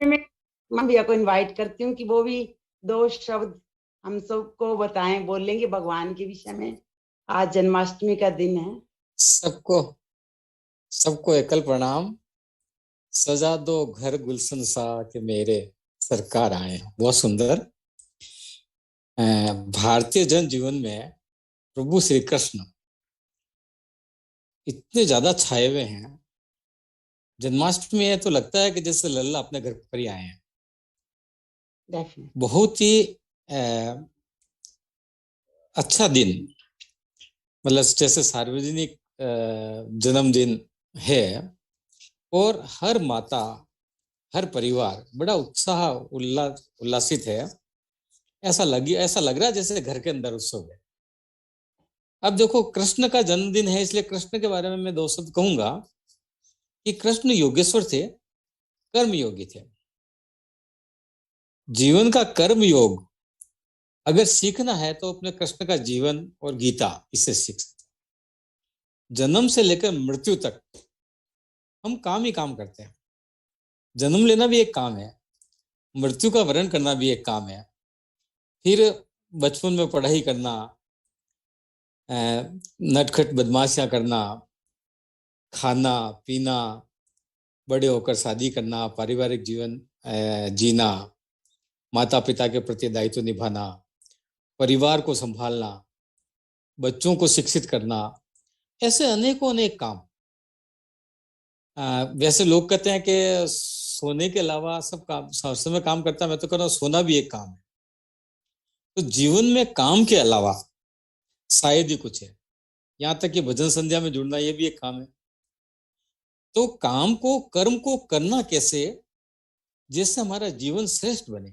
मैं माँ भैया को इनवाइट करती हूँ कि वो भी दो शब्द हम सबको बताएं, बोलेंगे भगवान के विषय में। आज जन्माष्टमी का दिन है। सबको सबको एकल प्रणाम। सजा दो घर गुलशन सा के मेरे सरकार आए। बहुत सुंदर। भारतीय जन जीवन में प्रभु श्री कृष्ण इतने ज्यादा छाए हुए हैं। जन्माष्टमी है तो लगता है कि जैसे लल्ला अपने घर पर ही आए हैं। डेफिनेट। बहुत ही अच्छा दिन, मतलब जैसे सार्वजनिक जन्मदिन है। और हर माता, हर परिवार बड़ा उत्साह उल्लासित है। ऐसा लग रहा है जैसे घर के अंदर उत्सव है। अब देखो, कृष्ण का जन्मदिन है, इसलिए कृष्ण के बारे में मैं दो शब्द कहूंगा कि कृष्ण योगेश्वर थे, कर्म योगी थे। जीवन का कर्म योग अगर सीखना है तो अपने कृष्ण का जीवन और गीता इससे सीख सकते हैं। जन्म से लेकर मृत्यु तक हम काम ही काम करते हैं। जन्म लेना भी एक काम है, मृत्यु का वरण करना भी एक काम है, फिर बचपन में पढ़ाई करना, नटखट बदमाशियां करना, खाना पीना, बड़े होकर शादी करना, पारिवारिक जीवन जीना, माता पिता के प्रति दायित्व निभाना, परिवार को संभालना, बच्चों को शिक्षित करना, ऐसे अनेकों अनेक काम। वैसे लोग कहते हैं कि सोने के अलावा सब काम, हर समय काम करता है। मैं तो कह रहा हूँ सोना भी एक काम है। तो जीवन में काम के अलावा शायद ही कुछ है। यहाँ तक कि भजन संध्या में जुड़ना ये भी एक काम है। तो काम को, कर्म को करना कैसे जिससे हमारा जीवन श्रेष्ठ बने।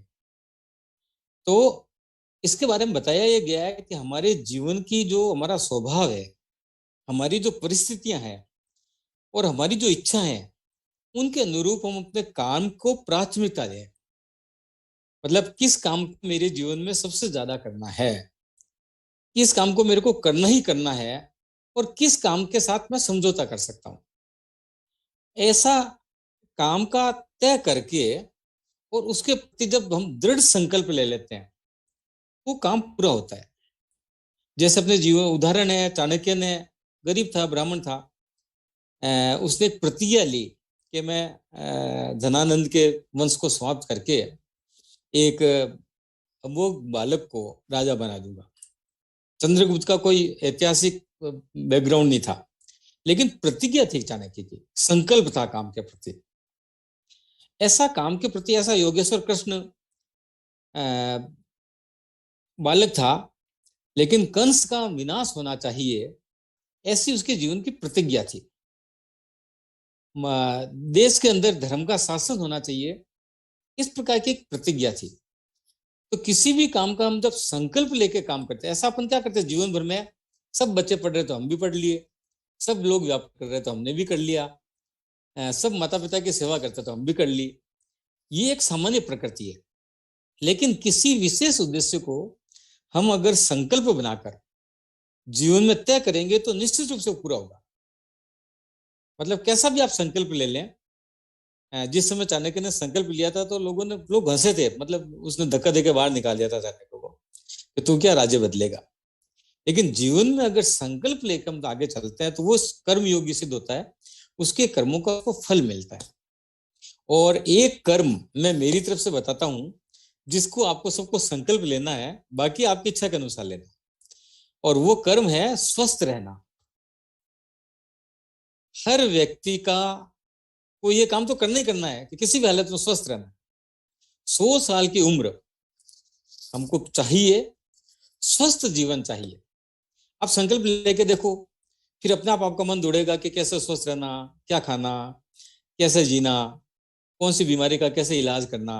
तो इसके बारे में बताया यह गया है कि हमारे जीवन की जो हमारा स्वभाव है, हमारी जो परिस्थितियां हैं और हमारी जो इच्छा है, उनके अनुरूप हम अपने काम को प्राथमिकता दें। मतलब किस काम को मेरे जीवन में सबसे ज्यादा करना है, किस काम को मेरे को करना ही करना है, और किस काम के साथ मैं समझौता कर सकता हूं। ऐसा काम का तय करके और उसके प्रति जब हम दृढ़ संकल्प ले लेते हैं, वो काम पूरा होता है। जैसे अपने जीवन उदाहरण है, चाणक्य ने, गरीब था, ब्राह्मण था, उसने एक प्रतिज्ञा ली कि मैं धनानंद के वंश को समाप्त करके एक अमोघ बालक को राजा बना दूंगा। चंद्रगुप्त का कोई ऐतिहासिक बैकग्राउंड नहीं था, लेकिन प्रतिज्ञा थी चाणक्य की, संकल्प था काम के प्रति। ऐसा काम के प्रति ऐसा योगेश्वर कृष्ण बालक था, लेकिन कंस का विनाश होना चाहिए, ऐसी उसके जीवन की प्रतिज्ञा थी। देश के अंदर धर्म का शासन होना चाहिए, इस प्रकार की एक प्रतिज्ञा थी। तो किसी भी काम का हम जब संकल्प लेके काम करते हैं, ऐसा अपन क्या करते हैं जीवन भर में, सब बच्चे पढ़ रहे तो हम भी पढ़ लिए, सब लोग व्यापार कर रहे तो हमने भी कर लिया, सब माता पिता की सेवा करते तो हम भी कर ली। ये एक सामान्य प्रकृति है। लेकिन किसी विशेष उद्देश्य को हम अगर संकल्प बनाकर जीवन में तय करेंगे तो निश्चित रूप से पूरा होगा। मतलब कैसा भी आप संकल्प ले लें, जिस समय चाणक्य ने संकल्प लिया था तो लोग हंसे थे। मतलब उसने धक्का देके बाहर निकाल दिया था चाणक्य को कि तू क्या राज्य बदलेगा। लेकिन जीवन में अगर संकल्प लेकर हम आगे चलते हैं तो वो कर्म योगी सिद्ध होता है, उसके कर्मों का आपको फल मिलता है। और एक कर्म मैं मेरी तरफ से बताता हूं, जिसको आपको सबको संकल्प लेना है, बाकी आपकी इच्छा के अनुसार लेना। और वो कर्म है स्वस्थ रहना। हर व्यक्ति का को ये काम तो करना ही करना है कि किसी भी हालत में स्वस्थ रहना। 100 साल की उम्र हमको चाहिए, स्वस्थ जीवन चाहिए। आप संकल्प लेके देखो, फिर अपने आप आपका मन दौड़ेगा कि कैसे स्वस्थ रहना, क्या खाना, कैसे जीना, कौन सी बीमारी का कैसे इलाज करना,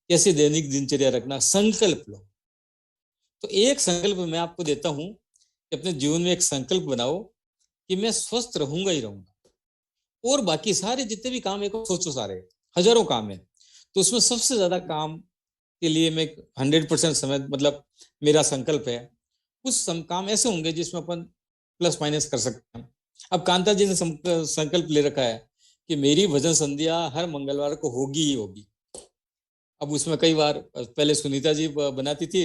कैसे दैनिक दिनचर्या रखना। संकल्प लो। तो एक संकल्प मैं आपको देता हूं कि अपने जीवन में एक संकल्प बनाओ कि मैं स्वस्थ रहूंगा ही रहूंगा। और बाकी सारे जितने भी काम है, सोचो सारे हजारों काम है, तो उसमें सबसे ज्यादा काम के लिए मैं 100% समय, मतलब मेरा संकल्प है कुछ काम ऐसे होंगे जिसमें अपन प्लस माइनस कर सकते हैं। अब कांता जी ने संकल्प ले रखा है कि मेरी भजन संध्या हर मंगलवार को होगी ही होगी। अब उसमें कई बार पहले सुनीता जी बनाती थी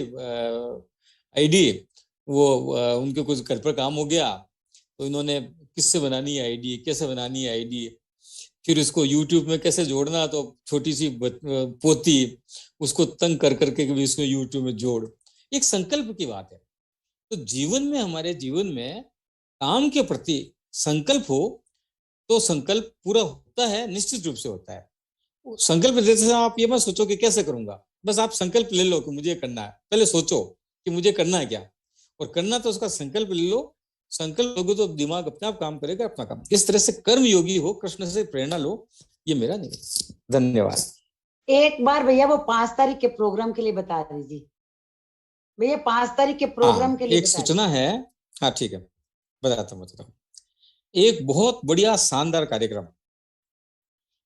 आईडी, वो उनके कुछ घर पर काम हो गया तो इन्होंने किससे बनानी है आईडी, कैसे बनानी है आईडी, फिर उसको यूट्यूब में कैसे जोड़ना, तो छोटी सी पोती उसको तंग कर करके भी उसको यूट्यूब में जोड़। एक संकल्प की बात है। तो जीवन में, हमारे जीवन में काम के प्रति संकल्प हो तो संकल्प पूरा होता है, निश्चित रूप से होता है। संकल्प जैसे आप ये मत सोचो कि कैसे करूंगा, बस आप संकल्प ले लो कि मुझे करना है। पहले सोचो कि मुझे करना है क्या, और करना तो उसका संकल्प ले लो। संकल्प लोगे तो दिमाग अपने आप काम करेगा अपना काम। इस तरह से कर्म योगी हो, कृष्ण से प्रेरणा लो, ये मेरा निवेदन। धन्यवाद। एक बार भैया वो 5 तारीख के प्रोग्राम के लिए बता दीजिए भैया, 5 तारीख के प्रोग्राम के हाँ, लिए एक बता सूचना दीजिए। है। हाँ ठीक है, बताता हूँ। एक बहुत बढ़िया शानदार कार्यक्रम,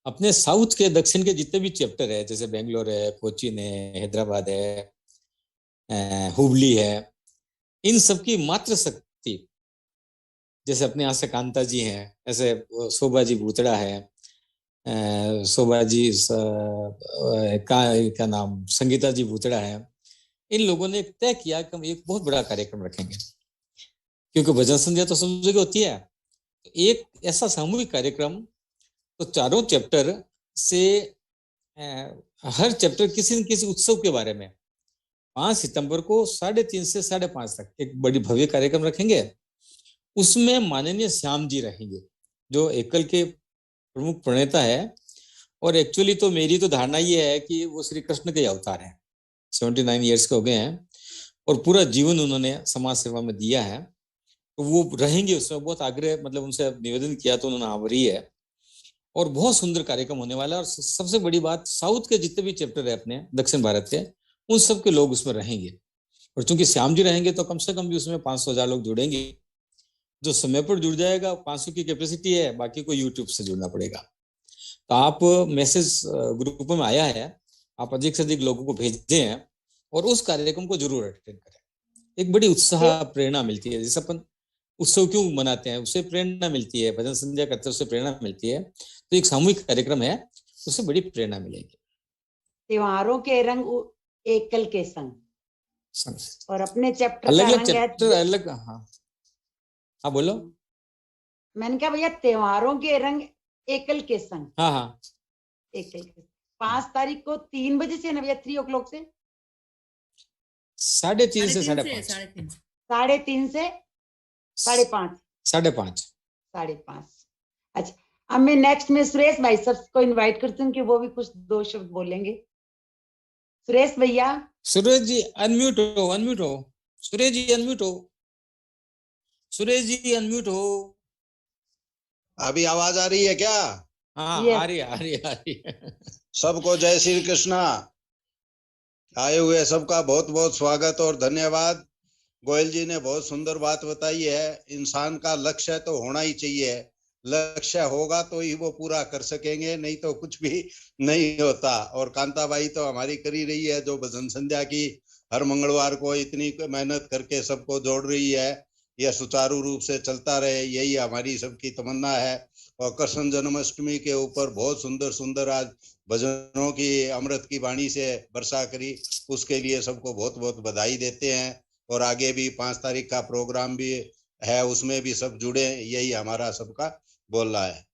अपने साउथ के, दक्षिण के जितने भी चैप्टर है, जैसे बेंगलोर है, कोचीन है, हैदराबाद है, हुबली है, इन सबकी मात्र शक्ति, जैसे अपने यहाँ से कांता जी हैं, ऐसे शोभा जी भूतड़ा है, शोभा जी का नाम संगीता जी भूतड़ा है। इन लोगों ने तय किया कि हम एक बहुत बड़ा कार्यक्रम रखेंगे, क्योंकि भजन संध्या तो सब जगह होती है। एक ऐसा सामूहिक कार्यक्रम, तो चारों चैप्टर से हर चैप्टर किसी न किसी उत्सव के बारे में 5 सितंबर को 3:30 से 5:30 तक एक बड़ी भव्य कार्यक्रम रखेंगे। उसमें माननीय श्याम जी रहेंगे, जो एकल के प्रमुख प्रणेता है। और एक्चुअली तो मेरी तो धारणा ये है कि वो श्री कृष्ण के अवतार हैं। 79 ईयर्स के हो गए हैं और पूरा जीवन उन्होंने समाज सेवा में दिया है, तो वो रहेंगे उसमें। बहुत आग्रह, मतलब उनसे निवेदन किया तो उन्होंने आभारी है। और बहुत सुंदर कार्यक्रम होने वाला है। और सबसे बड़ी बात, साउथ के जितने भी चैप्टर है अपने दक्षिण भारत के, उन सब के लोग उसमें रहेंगे। और चूंकि श्याम जी रहेंगे तो कम से कम भी उसमें 500,000 लोग जुड़ेंगे। जो समय पर जुड़ जाएगा, 500 की कैपेसिटी है, बाकी को यूट्यूब से जुड़ना पड़ेगा। तो आप, मैसेज ग्रुप में आया है, आप अधिक से अधिक लोगों को भेजते हैं और उस कार्यक्रम को जरूर अटेंड करें। एक बड़ी उत्साह, प्रेरणा मिलती है। जैसे अपन उत्सव क्यों मनाते हैं, उससे प्रेरणा मिलती है। भजन संध्या करते हैं, उससे प्रेरणा मिलती है। तो एक सामूहिक कार्यक्रम है, उससे बड़ी प्रेरणा मिलेगी। त्योहारों के रंग एकल के संग, और अपने चैप्टर अलग का अलग रंग है। चैप्टर, अलग। हाँ हाँ, बोलो। मैंने कहा भैया, त्योहारों के रंग एकल के संग। हाँ हाँ, एकल के 5 तारीख को 3 बजे से ना भैया, 3 o'clock से 3:30 से 5:30। 3:30 से 5:30। 5:30। 5:30। अच्छा, अब मैं नेक्स्ट में सुरेश भाई सर को इनवाइट करती हूँ कि वो भी कुछ 2 शब्द बोलेंगे। सुरेश भैया। सुरेश जी अनम्यूट हो, अनम्यूट हो। सुरेश जी अनम्यूट हो, सुरेश जी अनम्यूट हो। अभी आवाज आ रही है क्या? हाँ, Yes. आ रही है, आ रही है, आ रही है। सबको जय श्री कृष्णा। आए हुए सबका बहुत बहुत स्वागत और धन्यवाद। गोयल जी ने बहुत सुंदर बात बताई है। इंसान का लक्ष्य तो होना ही चाहिए। लक्ष्य होगा तो ही वो पूरा कर सकेंगे, नहीं तो कुछ भी नहीं होता। और कांताबाई तो हमारी कर ही रही है, जो भजन संध्या की हर मंगलवार को इतनी मेहनत करके सबको जोड़ रही है। यह सुचारू रूप से चलता रहे, यही हमारी सबकी तमन्ना है। और कृष्ण जन्माष्टमी के ऊपर बहुत सुंदर सुंदर आज भजनों की अमृत की वाणी से वर्षा करी, उसके लिए सबको बहुत बहुत बधाई देते हैं। और आगे भी 5 तारीख का प्रोग्राम भी है, उसमें भी सब जुड़े, यही हमारा सबका बोलना है।